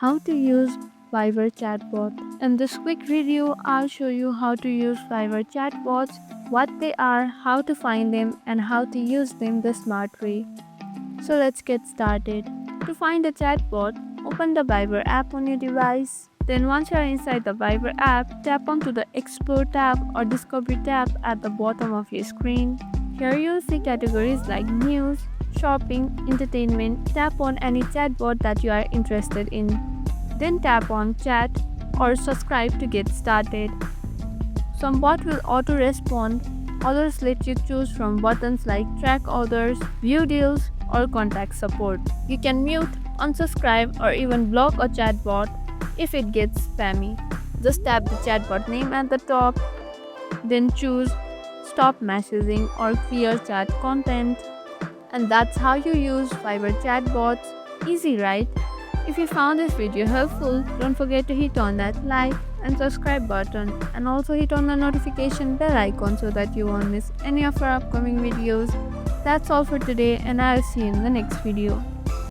how to use Viber Chatbot. In this quick video, I'll show you how to use Viber Chatbots, what they are, how to find them, and how to use them the smart way. So let's get started. To find a chatbot, open the Viber app on your device. Then once you are inside the Viber app, tap onto the Explore tab or Discovery tab at the bottom of your screen. Here you'll see categories like news, shopping, entertainment. Tap on any chatbot that you are interested in. Then tap on chat or subscribe to get started. Some bot will auto-respond, others let you choose from buttons like track others, view deals, or contact support. You can mute, unsubscribe, or even block a chatbot if it gets spammy. Just tap the chatbot name at the top, then choose stop messaging or clear chat content. And that's how you use Viber chatbots. Easy, right? If you found this video helpful, don't forget to hit on that like and subscribe button, and also hit on the notification bell icon so that you won't miss any of our upcoming videos. That's all for today, and I'll see you in the next video.